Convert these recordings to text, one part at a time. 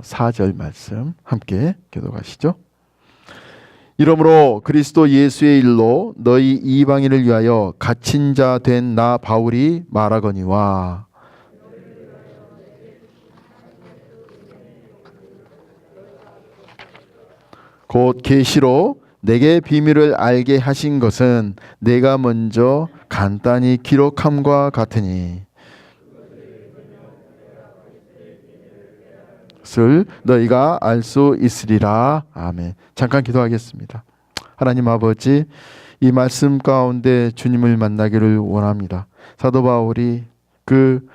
4절 말씀 함께 교독하시죠. 이러므로 그리스도 예수의 일로 너희 이방인을 위하여 갇힌 자 된 나 바울이 말하거니와 곧 계시로 내게 비밀을 알게 하신 것은 내가 먼저 간단히 기록함과 같으니 그것을 너희가 알 수 있으리라. 아멘. 잠깐 기도하겠습니다. 하나님 아버지, 이 말씀 가운데 주님을 만나기를 원합니다. 사도 바울이 그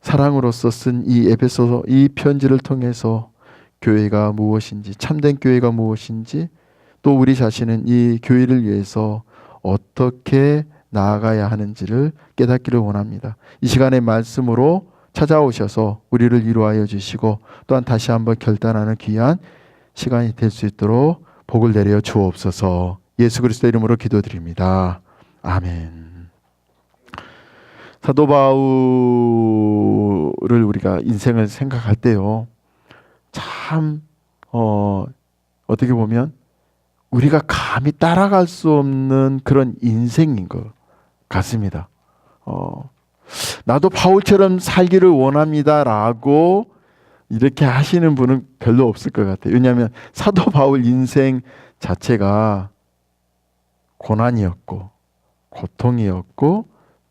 사랑으로서 쓴 이 에베소서 이 편지를 통해서 교회가 무엇인지, 참된 교회가 무엇인지, 또 우리 자신은 이 교회를 위해서 어떻게 나아가야 하는지를 깨닫기를 원합니다. 이 시간의 말씀으로 찾아오셔서 우리를 위로하여 주시고 또한 다시 한번 결단하는 귀한 시간이 될 수 있도록 복을 내려 주옵소서. 예수 그리스도 이름으로 기도드립니다. 아멘. 사도 바울을 우리가 인생을 생각할 때요, 참 어떻게 보면 우리가 감히 따라갈 수 없는 그런 인생인 것 같습니다. 나도 바울처럼 살기를 원합니다라고 이렇게 하시는 분은 별로 없을 것 같아요. 왜냐하면 사도 바울 인생 자체가 고난이었고 고통이었고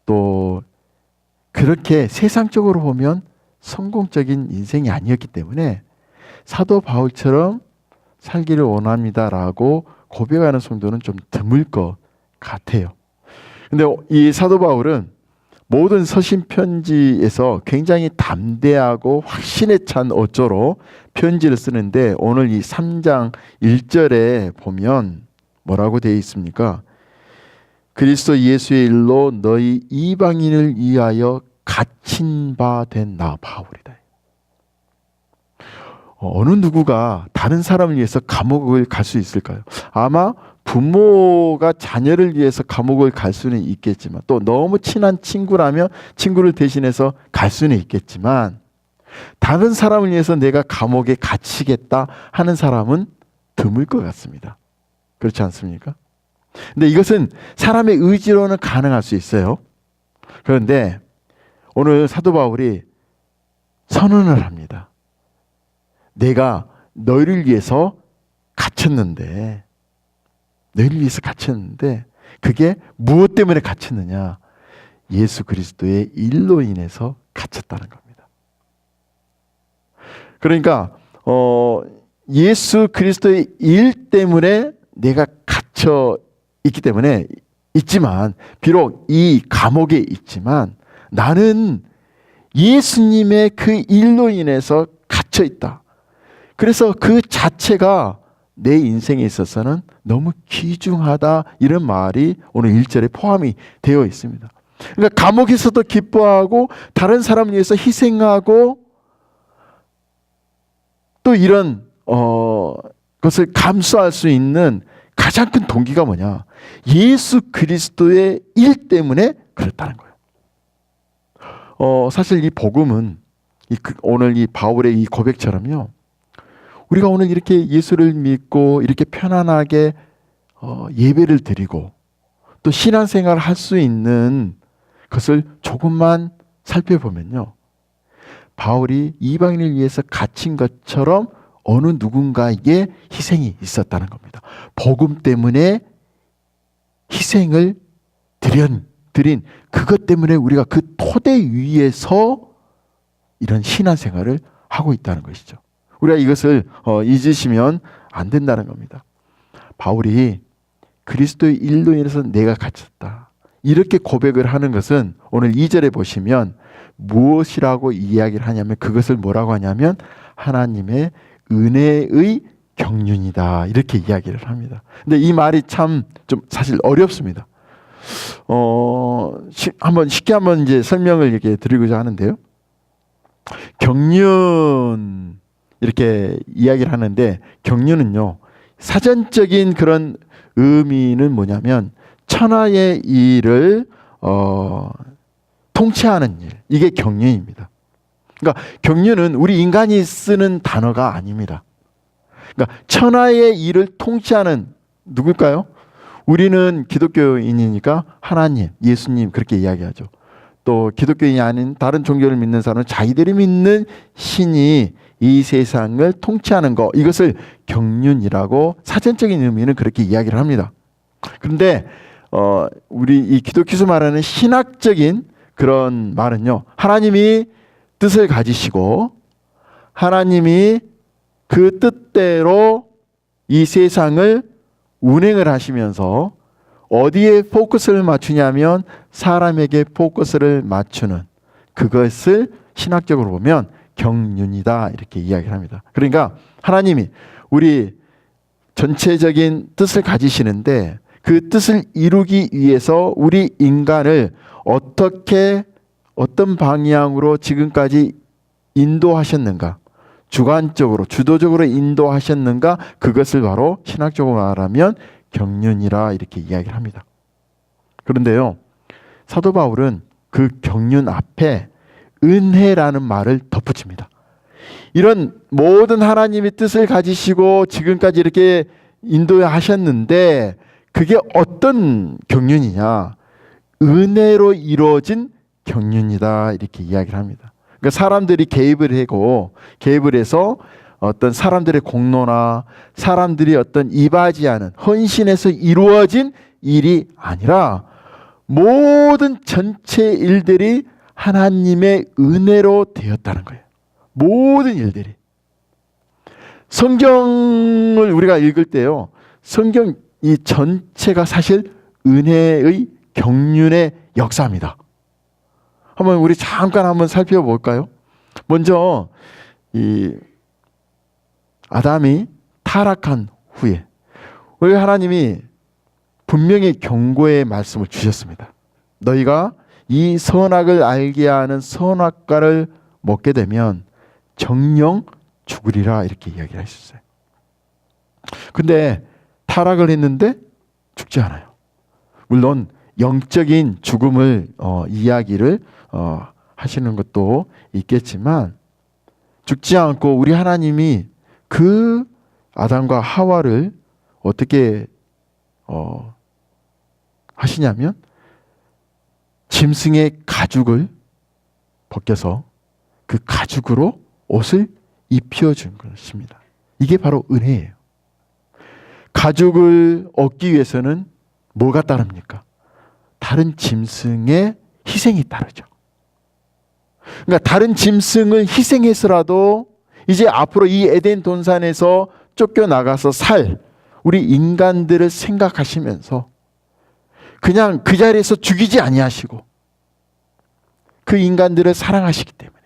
또 그렇게 세상적으로 보면 성공적인 인생이 아니었기 때문에 사도 바울처럼 살기를 원합니다라고 고백하는 성도는 좀 드물 것 같아요. 근데 이 사도 바울은 모든 서신 편지에서 굉장히 담대하고 확신에 찬 어조로 편지를 쓰는데 오늘 이 3장 1절에 보면 뭐라고 되어 있습니까? 그리스도 예수의 일로 너희 이방인을 위하여 갇힌 바 된 나 바울이다. 어느 누구가 다른 사람을 위해서 감옥을 갈 수 있을까요? 아마 부모가 자녀를 위해서 감옥을 갈 수는 있겠지만 또 너무 친한 친구라면 친구를 대신해서 갈 수는 있겠지만 다른 사람을 위해서 내가 감옥에 갇히겠다 하는 사람은 드물 것 같습니다. 그렇지 않습니까? 근데 이것은 사람의 의지로는 가능할 수 있어요. 그런데 오늘 사도 바울이 선언을 합니다. 내가 너희를 위해서 갇혔는데 너희를 위해서 갇혔는데 그게 무엇 때문에 갇혔느냐? 예수 그리스도의 일로 인해서 갇혔다는 겁니다. 그러니까 예수 그리스도의 일 때문에 내가 갇혀 있기 때문에 있지만 비록 이 감옥에 있지만 나는 예수님의 그 일로 인해서 갇혀 있다. 그래서 그 자체가 내 인생에 있어서는 너무 귀중하다 이런 말이 오늘 1절에 포함이 되어 있습니다. 그러니까 감옥에서도 기뻐하고 다른 사람을 위해서 희생하고 또 이런 것을 감수할 수 있는 가장 큰 동기가 뭐냐? 예수 그리스도의 일 때문에 그렇다는 거예요. 사실 이 복음은 오늘 이 바울의 이 고백처럼요. 우리가 오늘 이렇게 예수를 믿고 이렇게 편안하게 예배를 드리고 또 신앙생활을 할 수 있는 것을 조금만 살펴보면요. 바울이 이방인을 위해서 갇힌 것처럼 어느 누군가에게 희생이 있었다는 겁니다. 복음 때문에 희생을 드린 그것 때문에 우리가 그 토대 위에서 이런 신앙생활을 하고 있다는 것이죠. 우리가 이것을 잊으시면 안 된다는 겁니다. 바울이 그리스도의 일로 인해서 내가 갇혔다. 이렇게 고백을 하는 것은 오늘 2절에 보시면 무엇이라고 이야기를 하냐면 그것을 뭐라고 하냐면 하나님의 은혜의 경륜이다. 이렇게 이야기를 합니다. 근데 이 말이 참 좀 사실 어렵습니다. 쉽게 한번 이제 설명을 이렇게 드리고자 하는데요. 경륜 이렇게 이야기를 하는데 경륜은요. 사전적인 그런 의미는 뭐냐면 천하의 일을 통치하는 일. 이게 경륜입니다. 그러니까 경륜은 우리 인간이 쓰는 단어가 아닙니다. 그러니까 천하의 일을 통치하는 누굴까요? 우리는 기독교인이니까 하나님, 예수님 그렇게 이야기하죠. 또 기독교인이 아닌 다른 종교를 믿는 사람은 자기들이 믿는 신이 이 세상을 통치하는 것, 이것을 경륜이라고 사전적인 의미는 그렇게 이야기를 합니다. 그런데 우리 이 기독교에서 말하는 신학적인 그런 말은요, 하나님이 뜻을 가지시고 하나님이 그 뜻대로 이 세상을 운행을 하시면서 어디에 포커스를 맞추냐면 사람에게 포커스를 맞추는, 그것을 신학적으로 보면 경륜이다 이렇게 이야기를 합니다. 그러니까 하나님이 우리 전체적인 뜻을 가지시는데 그 뜻을 이루기 위해서 우리 인간을 어떻게 어떤 방향으로 지금까지 인도하셨는가, 주관적으로 주도적으로 인도하셨는가, 그것을 바로 신학적으로 말하면 경륜이라 이렇게 이야기를 합니다. 그런데요, 사도 바울은 그 경륜 앞에 은혜라는 말을 덧붙입니다. 이런 모든 하나님의 뜻을 가지시고 지금까지 이렇게 인도하셨는데 그게 어떤 경륜이냐? 은혜로 이루어진 경륜이다 이렇게 이야기를 합니다. 그러니까 사람들이 개입을 해서 어떤 사람들의 공로나 사람들이 어떤 이바지하는 헌신에서 이루어진 일이 아니라 모든 전체 일들이 하나님의 은혜로 되었다는 거예요. 모든 일들이. 성경을 우리가 읽을 때요, 성경 이 전체가 사실 은혜의 경륜의 역사입니다. 한번 우리 잠깐 한번 살펴볼까요? 먼저 이 아담이 타락한 후에 우리 하나님이 분명히 경고의 말씀을 주셨습니다. 너희가 이 선악을 알게 하는 선악과를 먹게 되면 정령 죽으리라 이렇게 이야기를 하셨어요. 근데 타락을 했는데 죽지 않아요. 물론 영적인 죽음을 이야기를 하시는 것도 있겠지만 죽지 않고 우리 하나님이 그 아담과 하와를 어떻게 하시냐면 짐승의 가죽을 벗겨서 그 가죽으로 옷을 입혀준 것입니다. 이게 바로 은혜예요. 가죽을 얻기 위해서는 뭐가 따릅니까? 다른 짐승의 희생이 따르죠. 그러니까 다른 짐승을 희생해서라도 이제 앞으로 이 에덴 동산에서 쫓겨나가서 살 우리 인간들을 생각하시면서 그냥 그 자리에서 죽이지 아니하시고 그 인간들을 사랑하시기 때문에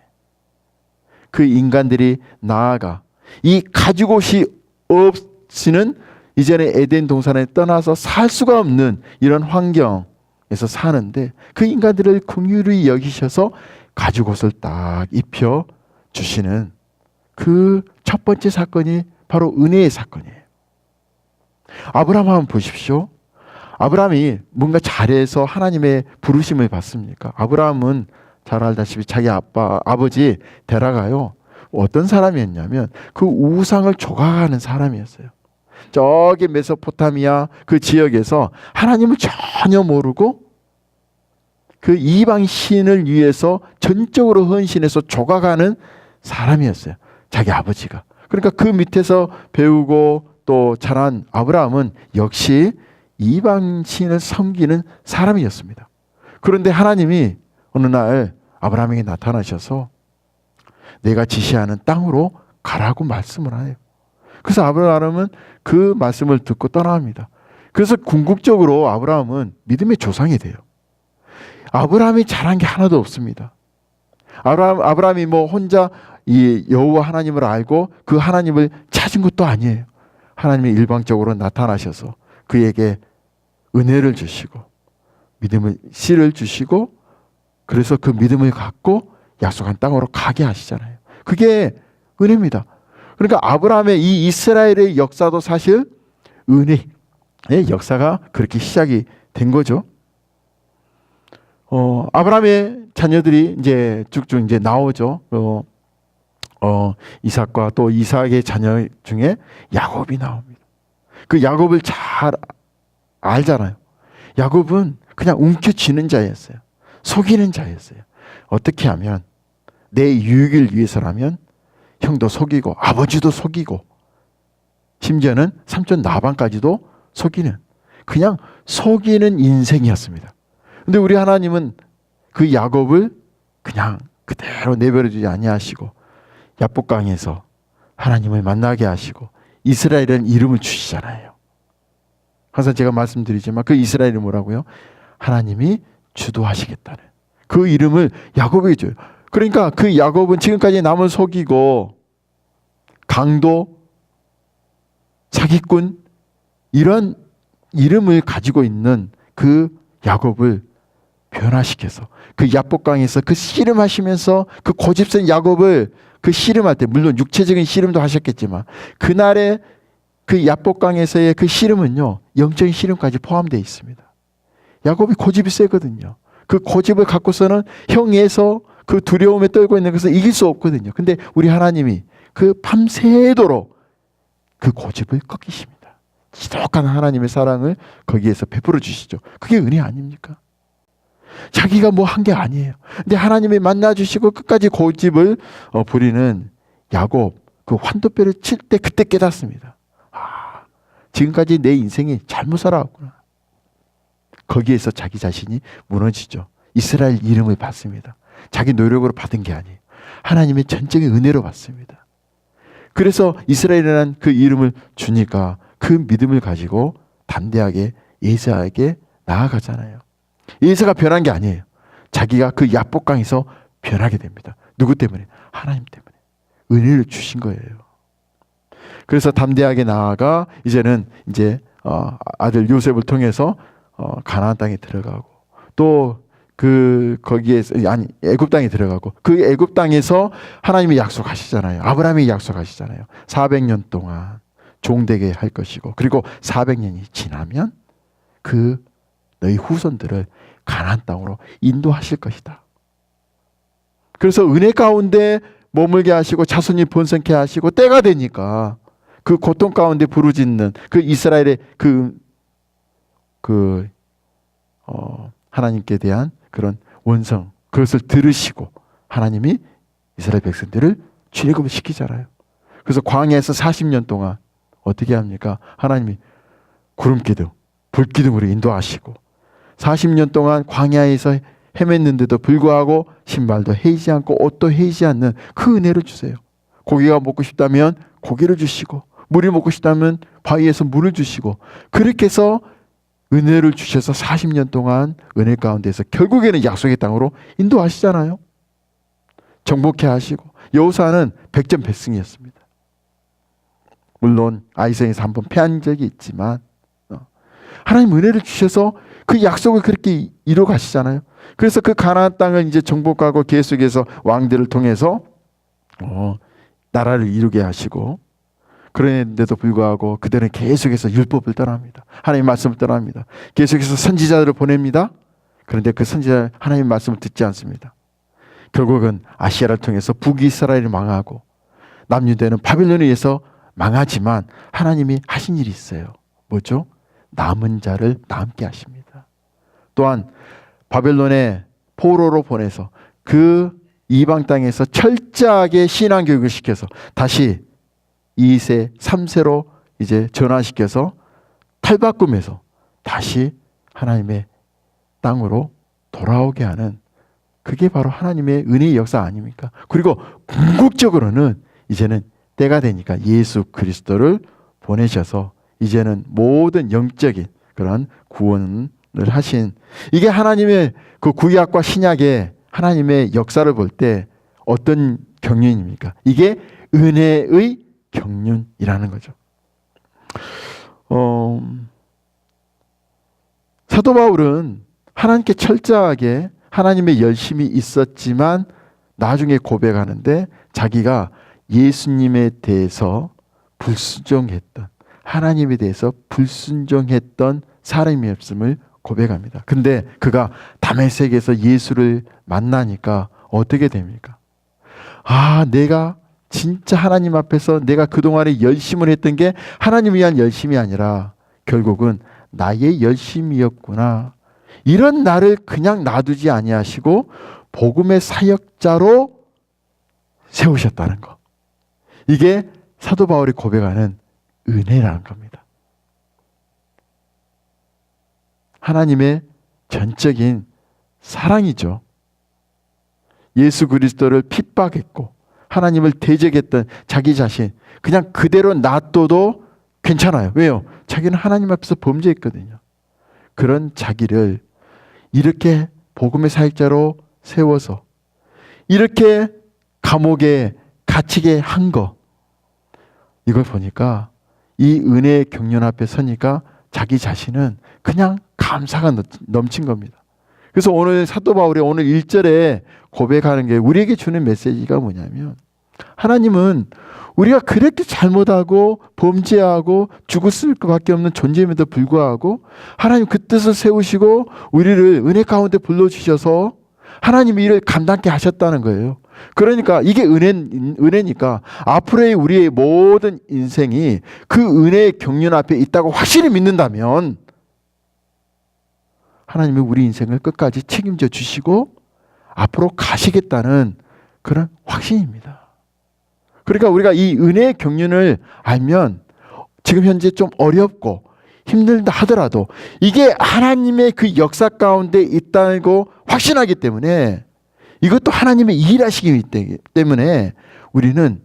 그 인간들이 나아가 이 가죽옷이 없이는 이전에 에덴 동산에 떠나서 살 수가 없는 이런 환경에서 사는데 그 인간들을 긍휼히 여기셔서 가죽옷을 딱 입혀 주시는 그 첫 번째 사건이 바로 은혜의 사건이에요. 아브라함 한번 보십시오. 아브라함이 뭔가 잘해서 하나님의 부르심을 받습니까? 아브라함은 잘 알다시피 자기 아버지 데라가요. 어떤 사람이었냐면 그 우상을 조각하는 사람이었어요. 저기 메소포타미아 그 지역에서 하나님을 전혀 모르고 그 이방 신을 위해서 전적으로 헌신해서 조각하는 사람이었어요. 자기 아버지가. 그러니까 그 밑에서 배우고 또 자란 아브라함은 역시 이방 신을 섬기는 사람이었습니다. 그런데 하나님이 어느 날 아브라함에게 나타나셔서 내가 지시하는 땅으로 가라고 말씀을 해요. 그래서 아브라함은 그 말씀을 듣고 떠납니다. 그래서 궁극적으로 아브라함은 믿음의 조상이 돼요. 아브라함이 잘한 게 하나도 없습니다. 아브라함이 뭐 혼자 이 여호와 하나님을 알고 그 하나님을 찾은 것도 아니에요. 하나님이 일방적으로 나타나셔서 그에게 은혜를 주시고 믿음의 씨를 주시고 그래서 그 믿음을 갖고 약속한 땅으로 가게 하시잖아요. 그게 은혜입니다. 그러니까 아브라함의 이 이스라엘의 역사도 사실 은혜의 역사가 그렇게 시작이 된 거죠. 아브라함의 자녀들이 이제 쭉쭉 이제 나오죠. 이삭과 또 이삭의 자녀 중에 야곱이 나옵니다. 그 야곱을 잘 알잖아요. 야곱은 그냥 움켜쥐는 자였어요. 속이는 자였어요. 어떻게 하면 내 유익을 위해서라면 형도 속이고 아버지도 속이고 심지어는 삼촌 라반까지도 속이는, 그냥 속이는 인생이었습니다. 근데 우리 하나님은 그 야곱을 그냥 그대로 내버려두지 아니하시고 야복강에서 하나님을 만나게 하시고 이스라엘이라는 이름을 주시잖아요. 항상 제가 말씀드리지만 그 이스라엘이 뭐라고요? 하나님이 주도하시겠다는 그 이름을 야곱에게 줘요. 그러니까 그 야곱은 지금까지 남을 속이고 강도, 사기꾼 이런 이름을 가지고 있는 그 야곱을 변화시켜서 그 야복강에서 그 씨름하시면서 그 고집센 야곱을 그 씨름할 때, 물론 육체적인 씨름도 하셨겠지만 그날의 그 야복강에서의 그 씨름은요, 영적인 씨름까지 포함되어 있습니다. 야곱이 고집이 세거든요. 그 고집을 갖고서는 형에서 그 두려움에 떨고 있는 것을 이길 수 없거든요. 근데 우리 하나님이 그 밤새도록 그 고집을 꺾이십니다. 지독한 하나님의 사랑을 거기에서 베풀어 주시죠. 그게 은혜 아닙니까? 자기가 뭐 한 게 아니에요. 근데 하나님이 만나주시고 끝까지 고집을 부리는 야곱, 그 환도뼈를 칠 때 그때 깨닫습니다. 아, 지금까지 내 인생이 잘못 살아왔구나. 거기에서 자기 자신이 무너지죠. 이스라엘 이름을 받습니다. 자기 노력으로 받은 게 아니에요. 하나님의 전적인 은혜로 받습니다. 그래서 이스라엘이라는 그 이름을 주니까 그 믿음을 가지고 담대하게 예사에게 나아가잖아요. 예사가 변한 게 아니에요. 자기가 그 야복강에서 변하게 됩니다. 누구 때문에? 하나님 때문에. 은혜를 주신 거예요. 그래서 담대하게 나아가 이제는 이제 아들 요셉을 통해서 가나안 땅에 들어가고 또 그 거기에서 아니 애굽 땅에 들어가고 그 애굽 땅에서 하나님이 약속하시잖아요. 아브라함이 약속하시잖아요. 400년 동안 종되게 할 것이고 그리고 400년이 지나면 그 너희 후손들을 가나안 땅으로 인도하실 것이다. 그래서 은혜 가운데 머물게 하시고 자손이 번성케 하시고 때가 되니까 그 고통 가운데 부르짖는 그 이스라엘의 하나님께 대한 그런 원성, 그것을 들으시고 하나님이 이스라엘 백성들을 출애굽을 시키잖아요. 그래서 광야에서 40년 동안 어떻게 합니까? 하나님이 구름기둥, 불기둥으로 인도하시고 40년 동안 광야에서 헤맸는데도 불구하고 신발도 헤이지 않고 옷도 헤이지 않는 그 은혜를 주세요. 고기가 먹고 싶다면 고기를 주시고 물이 먹고 싶다면 바위에서 물을 주시고 그렇게 해서 은혜를 주셔서 40년 동안 은혜 가운데서 결국에는 약속의 땅으로 인도하시잖아요. 정복해 하시고 여호수아는 백전백승이었습니다. 물론 아이성에서 한번 패한 적이 있지만 하나님 은혜를 주셔서 그 약속을 그렇게 이루어 가시잖아요. 그래서 그 가나안 땅을 이제 정복하고 계속해서 왕들을 통해서 나라를 이루게 하시고 그런데도 불구하고 그들은 계속해서 율법을 떠납니다. 하나님의 말씀을 떠납니다. 계속해서 선지자들을 보냅니다. 그런데 그 선지자 하나님의 말씀을 듣지 않습니다. 결국은 아시아를 통해서 북이스라엘이 망하고 남유대는 바벨론에 의해서 망하지만 하나님이 하신 일이 있어요. 뭐죠? 남은 자를 남게 하십니다. 또한 바벨론에 포로로 보내서 그 이방 땅에서 철저하게 신앙교육을 시켜서 다시 2세, 3세로 이제 전환시켜서 탈바꿈해서 다시 하나님의 땅으로 돌아오게 하는 그게 바로 하나님의 은혜의 역사 아닙니까? 그리고 궁극적으로는 이제는 때가 되니까 예수 그리스도를 보내셔서 이제는 모든 영적인 그런 구원을 하신 이게 하나님의 그 구약과 신약의 하나님의 역사를 볼 때 어떤 경륜입니까? 이게 은혜의 경륜이라는 거죠. 사도 바울은 하나님께 철저하게 하나님의 열심이 있었지만 나중에 고백하는데 자기가 예수님에 대해서 불순종했던 하나님에 대해서 불순종했던 사람이었음을 고백합니다. 근데 그가 다메섹에서 예수를 만나니까 어떻게 됩니까? 아, 내가 진짜 하나님 앞에서 내가 그동안에 열심을 했던 게 하나님을 위한 열심이 아니라 결국은 나의 열심이었구나. 이런 나를 그냥 놔두지 아니하시고 복음의 사역자로 세우셨다는 거. 이게 사도 바울이 고백하는 은혜라는 겁니다. 하나님의 전적인 사랑이죠. 예수 그리스도를 핍박했고 하나님을 대적했던 자기 자신 그냥 그대로 놔둬도 괜찮아요. 왜요? 자기는 하나님 앞에서 범죄했거든요. 그런 자기를 이렇게 복음의 사역자로 세워서 이렇게 감옥에 갇히게 한 거, 이걸 보니까 이 은혜의 경륜 앞에 서니까 자기 자신은 그냥 감사가 넘친 겁니다. 그래서 오늘 사도 바울이 오늘 1절에 고백하는 게 우리에게 주는 메시지가 뭐냐면, 하나님은 우리가 그렇게 잘못하고 범죄하고 죽을 수밖에 없는 존재임에도 불구하고 하나님 그 뜻을 세우시고 우리를 은혜 가운데 불러주셔서 하나님이 이를 감당케 하셨다는 거예요. 그러니까 이게 은혜니까 앞으로의 우리의 모든 인생이 그 은혜의 경륜 앞에 있다고 확실히 믿는다면 하나님이 우리 인생을 끝까지 책임져 주시고 앞으로 가시겠다는 그런 확신입니다. 그러니까 우리가 이 은혜의 경륜을 알면 지금 현재 좀 어렵고 힘들다 하더라도 이게 하나님의 그 역사 가운데 있다고 확신하기 때문에 이것도 하나님의 일하시기 때문에 우리는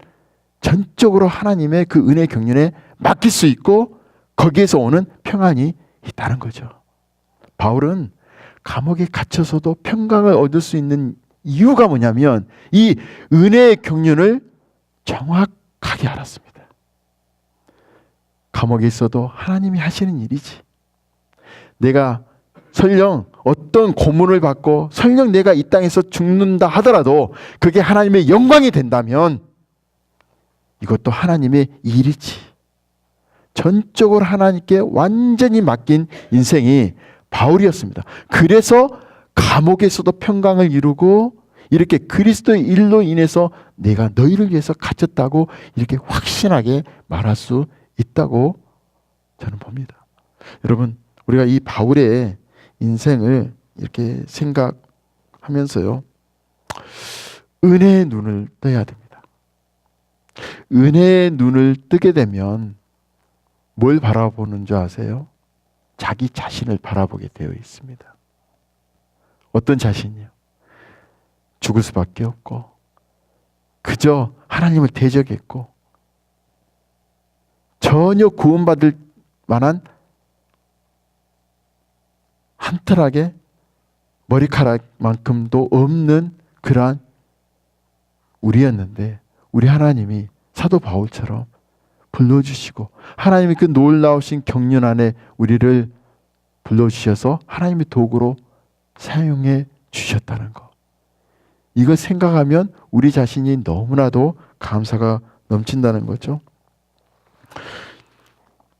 전적으로 하나님의 그 은혜의 경륜에 맡길 수 있고 거기에서 오는 평안이 있다는 거죠. 바울은 감옥에 갇혀서도 평강을 얻을 수 있는 이유가 뭐냐면 이 은혜의 경륜을 정확하게 알았습니다. 감옥에 있어도 하나님이 하시는 일이지. 내가 설령 어떤 고문을 받고 설령 내가 이 땅에서 죽는다 하더라도 그게 하나님의 영광이 된다면 이것도 하나님의 일이지. 전적으로 하나님께 완전히 맡긴 인생이 바울이었습니다. 그래서 감옥에서도 평강을 이루고 이렇게 그리스도의 일로 인해서 내가 너희를 위해서 갇혔다고 이렇게 확신하게 말할 수 있다고 저는 봅니다. 여러분, 우리가 이 바울의 인생을 이렇게 생각하면서요, 은혜의 눈을 떠야 됩니다. 은혜의 눈을 뜨게 되면 뭘 바라보는 줄 아세요? 자기 자신을 바라보게 되어 있습니다. 어떤 자신이요? 죽을 수밖에 없고 그저 하나님을 대적했고 전혀 구원받을 만한 한 털하게 머리카락만큼도 없는 그러한 우리였는데 우리 하나님이 사도 바울처럼 불러주시고 하나님이 그 놀라우신 경륜 안에 우리를 불러주셔서 하나님의 도구로 사용해 주셨다는 것. 이걸 생각하면 우리 자신이 너무나도 감사가 넘친다는 거죠.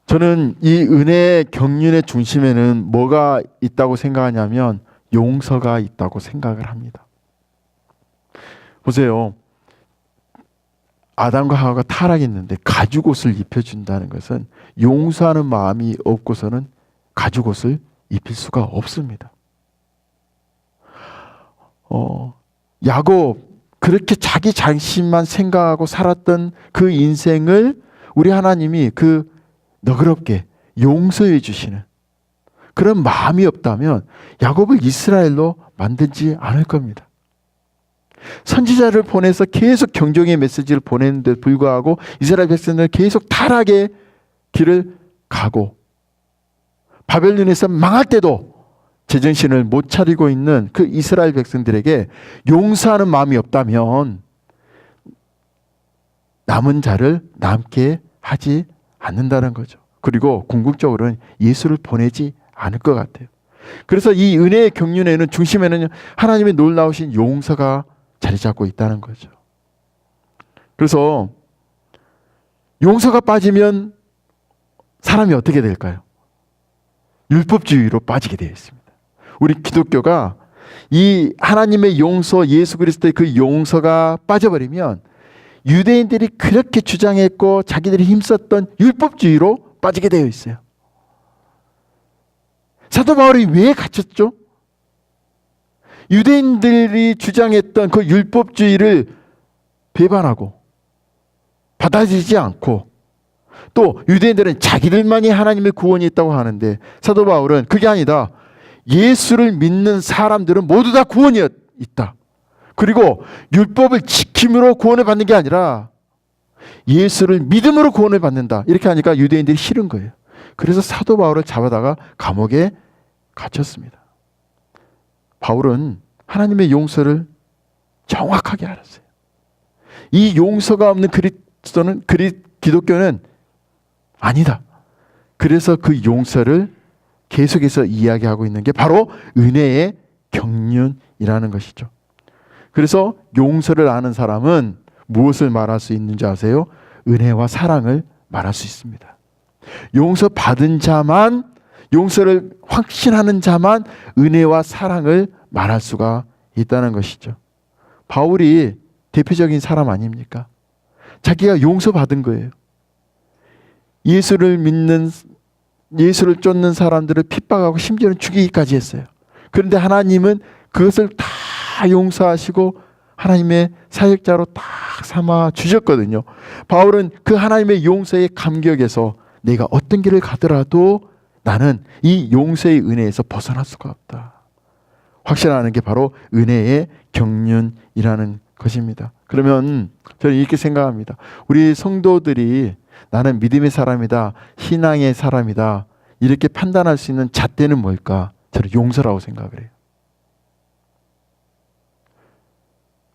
저는 이 은혜의 경륜의 중심에는 뭐가 있다고 생각하냐면 용서가 있다고 생각을 합니다. 보세요. 아담과 하와가 타락했는데 가죽옷을 입혀준다는 것은 용서하는 마음이 없고서는 가죽옷을 입힐 수가 없습니다. 야곱, 그렇게 자기 자신만 생각하고 살았던 그 인생을 우리 하나님이 그 너그럽게 용서해 주시는 그런 마음이 없다면 야곱을 이스라엘로 만들지 않을 겁니다. 선지자를 보내서 계속 경종의 메시지를 보냈는데 불구하고 이스라엘 백성을 계속 타락의 길을 가고 바벨론에서 망할 때도 제정신을 못 차리고 있는 그 이스라엘 백성들에게 용서하는 마음이 없다면 남은 자를 남게 하지 않는다는 거죠. 그리고 궁극적으로는 예수를 보내지 않을 것 같아요. 그래서 이 은혜의 경륜에는 중심에는 하나님의 놀라우신 용서가 자리 잡고 있다는 거죠. 그래서 용서가 빠지면 사람이 어떻게 될까요? 율법주의로 빠지게 되어 있습니다. 우리 기독교가 이 하나님의 용서, 예수 그리스도의 그 용서가 빠져버리면 유대인들이 그렇게 주장했고 자기들이 힘썼던 율법주의로 빠지게 되어 있어요. 사도 바울이 왜 갇혔죠? 유대인들이 주장했던 그 율법주의를 배반하고 받아들이지 않고, 또 유대인들은 자기들만이 하나님의 구원이 있다고 하는데 사도 바울은 그게 아니다. 예수를 믿는 사람들은 모두 다 구원이 있다. 그리고 율법을 지킴으로 구원을 받는 게 아니라 예수를 믿음으로 구원을 받는다. 이렇게 하니까 유대인들이 싫은 거예요. 그래서 사도 바울을 잡아다가 감옥에 갇혔습니다. 바울은 하나님의 용서를 정확하게 알았어요. 이 용서가 없는 기독교는 아니다. 그래서 그 용서를 계속해서 이야기하고 있는 게 바로 은혜의 경륜이라는 것이죠. 그래서 용서를 아는 사람은 무엇을 말할 수 있는지 아세요? 은혜와 사랑을 말할 수 있습니다. 용서받은 자만, 용서를 확신하는 자만 은혜와 사랑을 말할 수가 있다는 것이죠. 바울이 대표적인 사람 아닙니까? 자기가 용서받은 거예요. 예수를 쫓는 사람들을 핍박하고 심지어는 죽이기까지 했어요. 그런데 하나님은 그것을 다 용서하시고 하나님의 사역자로 딱 삼아 주셨거든요. 바울은 그 하나님의 용서의 감격에서 내가 어떤 길을 가더라도 나는 이 용서의 은혜에서 벗어날 수가 없다. 확신하는 게 바로 은혜의 경륜이라는 것입니다. 그러면 저는 이렇게 생각합니다. 우리 성도들이 나는 믿음의 사람이다, 신앙의 사람이다, 이렇게 판단할 수 있는 잣대는 뭘까? 저는 용서라고 생각을 해요.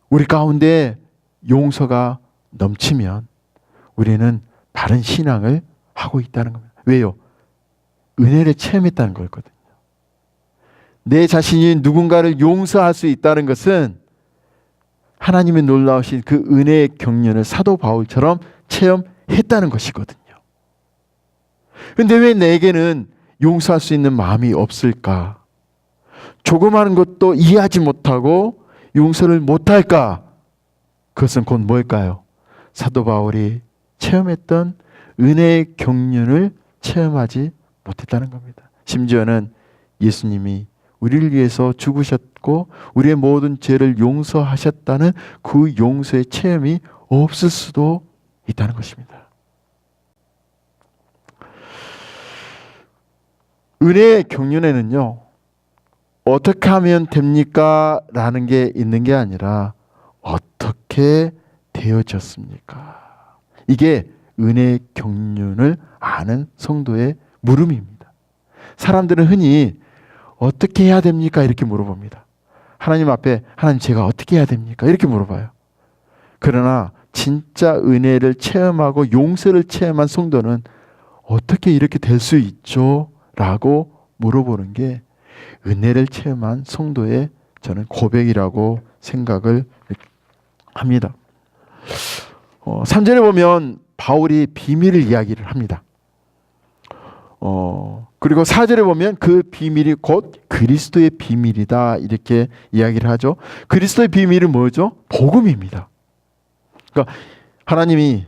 우리 가운데 용서가 넘치면 우리는 바른 신앙을 하고 있다는 겁니다. 왜요? 은혜를 체험했다는 거거든요. 내 자신이 누군가를 용서할 수 있다는 것은 하나님의 놀라우신 그 은혜의 경륜을 사도 바울처럼 체험했다는 것이거든요. 그런데 왜 내게는 용서할 수 있는 마음이 없을까? 조그마한 것도 이해하지 못하고 용서를 못할까? 그것은 곧 뭘까요? 사도 바울이 체험했던 은혜의 경륜을 체험하지 못했다는 겁니다. 심지어는 예수님이 우리를 위해서 죽으셨고 우리의 모든 죄를 용서하셨다는 그 용서의 체험이 없을 수도 있다는 것입니다. 은혜의 경륜에는요, 어떻게 하면 됩니까? 라는 게 있는 게 아니라 어떻게 되어졌습니까? 이게 은혜의 경륜을 아는 성도의 물음입니다. 사람들은 흔히 어떻게 해야 됩니까? 이렇게 물어봅니다. 하나님 앞에 하나님 제가 어떻게 해야 됩니까? 이렇게 물어봐요. 그러나 진짜 은혜를 체험하고 용서를 체험한 성도는 어떻게 이렇게 될 수 있죠? 라고 물어보는 게 은혜를 체험한 성도의 저는 고백이라고 생각을 합니다. 3절에 보면 바울이 비밀을 이야기를 합니다. 그리고 4절에 보면 그 비밀이 곧 그리스도의 비밀이다 이렇게 이야기를 하죠. 그리스도의 비밀은 뭐죠? 복음입니다. 그러니까 하나님이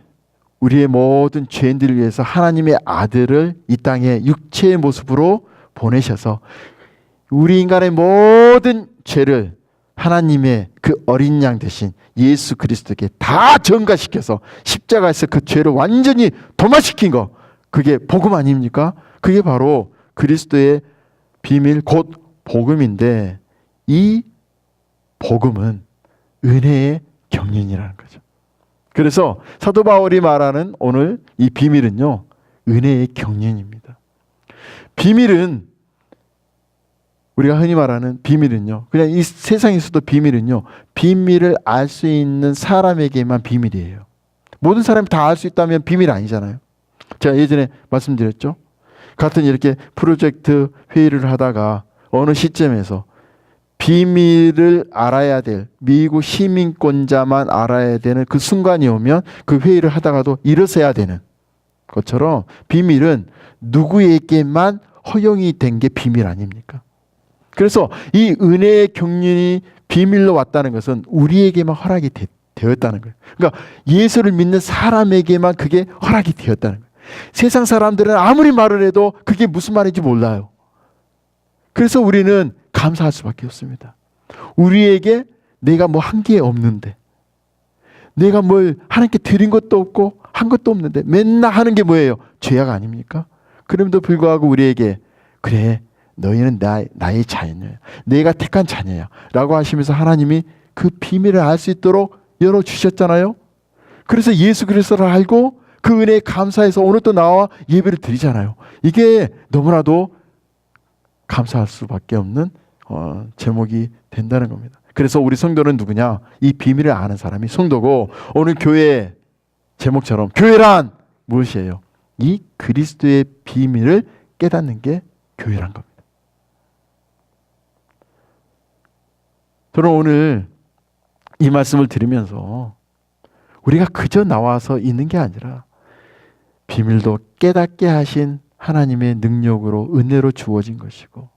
우리의 모든 죄인들을 위해서 하나님의 아들을 이 땅에 육체의 모습으로 보내셔서 우리 인간의 모든 죄를 하나님의 그 어린 양 대신 예수 그리스도께 다 전가시켜서 십자가에서 그 죄를 완전히 도마시킨 거, 그게 복음 아닙니까? 그게 바로 그리스도의 비밀 곧 복음인데, 이 복음은 은혜의 경륜이라는 거죠. 그래서 사도 바울이 말하는 오늘 이 비밀은요, 은혜의 경륜입니다. 비밀은, 우리가 흔히 말하는 비밀은요, 그냥 이 세상에서도 비밀은요, 비밀을 알 수 있는 사람에게만 비밀이에요. 모든 사람이 다 알 수 있다면 비밀 아니잖아요. 제가 예전에 말씀드렸죠. 같은 이렇게 프로젝트 회의를 하다가 어느 시점에서 비밀을 알아야 될, 미국 시민권자만 알아야 되는 그 순간이 오면 그 회의를 하다가도 일어서야 되는 것처럼 비밀은 누구에게만 허용이 된 게 비밀 아닙니까? 그래서 이 은혜의 경륜이 비밀로 왔다는 것은 우리에게만 허락이 되었다는 거예요. 그러니까 예수를 믿는 사람에게만 그게 허락이 되었다는 거예요. 세상 사람들은 아무리 말을 해도 그게 무슨 말인지 몰라요. 그래서 우리는 감사할 수밖에 없습니다. 우리에게 내가 뭐 한 게 없는데, 내가 뭘 하나님께 드린 것도 없고 한 것도 없는데 맨날 하는 게 뭐예요? 죄악 아닙니까? 그럼에도 불구하고 우리에게 그래, 너희는 나의 자녀야, 내가 택한 자녀야 라고 하시면서 하나님이 그 비밀을 알 수 있도록 열어주셨잖아요. 그래서 예수 그리스도를 알고 그 은혜에 감사해서 오늘 또 나와 예배를 드리잖아요. 이게 너무나도 감사할 수밖에 없는 제목이 된다는 겁니다. 그래서 우리 성도는 누구냐? 이 비밀을 아는 사람이 성도고, 오늘 교회 제목처럼 교회란 무엇이에요? 이 그리스도의 비밀을 깨닫는 게 교회란 겁니다. 저는 오늘 이 말씀을 들으면서 우리가 그저 나와서 있는 게 아니라 비밀도 깨닫게 하신 하나님의 능력으로 은혜로 주어진 것이고,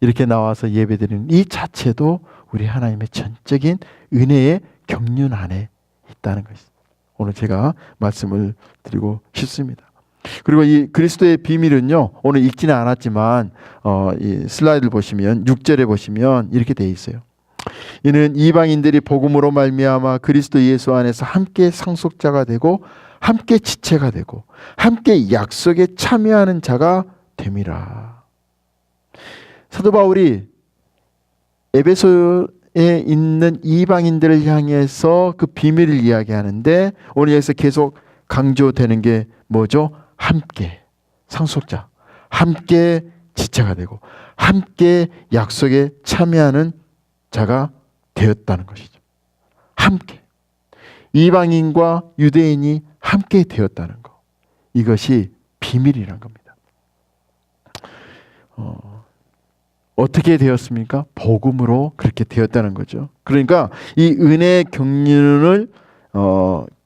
이렇게 나와서 예배드리는 이 자체도 우리 하나님의 전적인 은혜의 경륜 안에 있다는 것입니다. 오늘 제가 말씀을 드리고 싶습니다. 그리고 이 그리스도의 비밀은요, 오늘 읽지는 않았지만 이 슬라이드를 보시면 6절에 보시면 이렇게 되어 있어요. 이는 이방인들이 복음으로 말미암아 그리스도 예수 안에서 함께 상속자가 되고 함께 지체가 되고 함께 약속에 참여하는 자가 됨이라. 사도 바울이 에베소에 있는 이방인들을 향해서 그 비밀을 이야기하는데, 오늘 여기서 계속 강조되는 게 뭐죠? 함께 상속자, 함께 지체가 되고 함께 약속에 참여하는 자가 되었다는 것이죠. 함께 이방인과 유대인이 함께 되었다는 것, 이것이 비밀이란 겁니다. 어떻게 되었습니까? 복음으로 그렇게 되었다는 거죠. 그러니까 이 은혜의 경륜을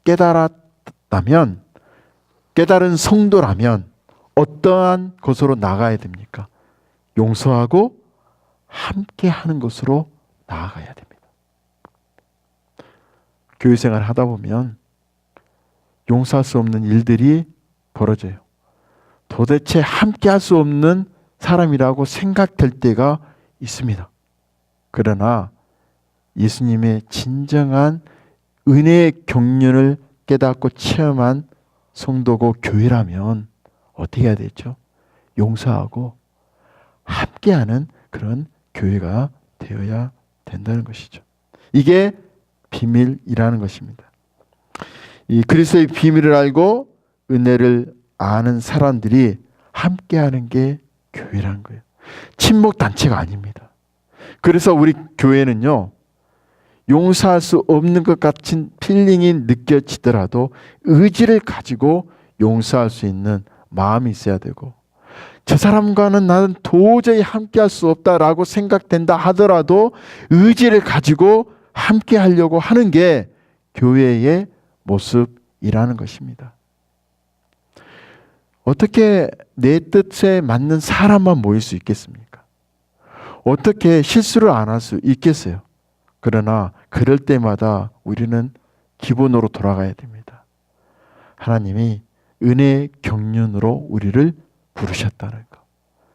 깨달았다면, 깨달은 성도라면 어떠한 곳으로 나가야 됩니까? 용서하고 함께 하는 곳으로 나아가야 됩니다. 교회 생활을 하다 보면 용서할 수 없는 일들이 벌어져요. 도대체 함께 할 수 없는 사람이라고 생각될 때가 있습니다. 그러나 예수님의 진정한 은혜의 경륜을 깨닫고 체험한 성도고 교회라면 어떻게 해야 되죠? 용서하고 함께하는 그런 교회가 되어야 된다는 것이죠. 이게 비밀이라는 것입니다. 이 그리스도의 비밀을 알고 은혜를 아는 사람들이 함께하는 게 교회라는 거예요. 친목 단체가 아닙니다. 그래서 우리 교회는요, 용서할 수 없는 것 같은 필링이 느껴지더라도 의지를 가지고 용서할 수 있는 마음이 있어야 되고, 저 사람과는 나는 도저히 함께할 수 없다라고 생각된다 하더라도 의지를 가지고 함께 하려고 하는 게 교회의 모습이라는 것입니다. 어떻게 내 뜻에 맞는 사람만 모일 수 있겠습니까? 어떻게 실수를 안 할 수 있겠어요? 그러나 그럴 때마다 우리는 기본으로 돌아가야 됩니다. 하나님이 은혜의 경륜으로 우리를 부르셨다는 것.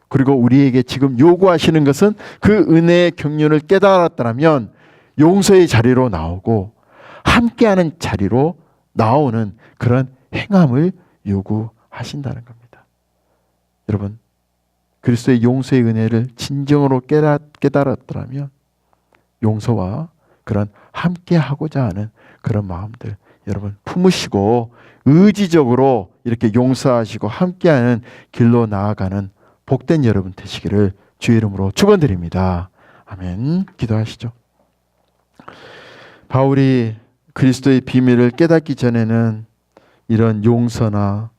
그리고 우리에게 지금 요구하시는 것은 그 은혜의 경륜을 깨달았다면 용서의 자리로 나오고 함께하는 자리로 나오는 그런 행함을 요구하신다는 겁니다. 여러분, 그리스도의 용서의 은혜를 진정으로 깨달았더라면 용서와 그런 함께하고자 하는 그런 마음들 여러분 품으시고 의지적으로 이렇게 용서하시고 함께하는 길로 나아가는 복된 여러분 되시기를 주의 이름으로 축원드립니다. 아멘. 기도하시죠. 바울이 그리스도의 비밀을 깨닫기 전에는 이런 용서나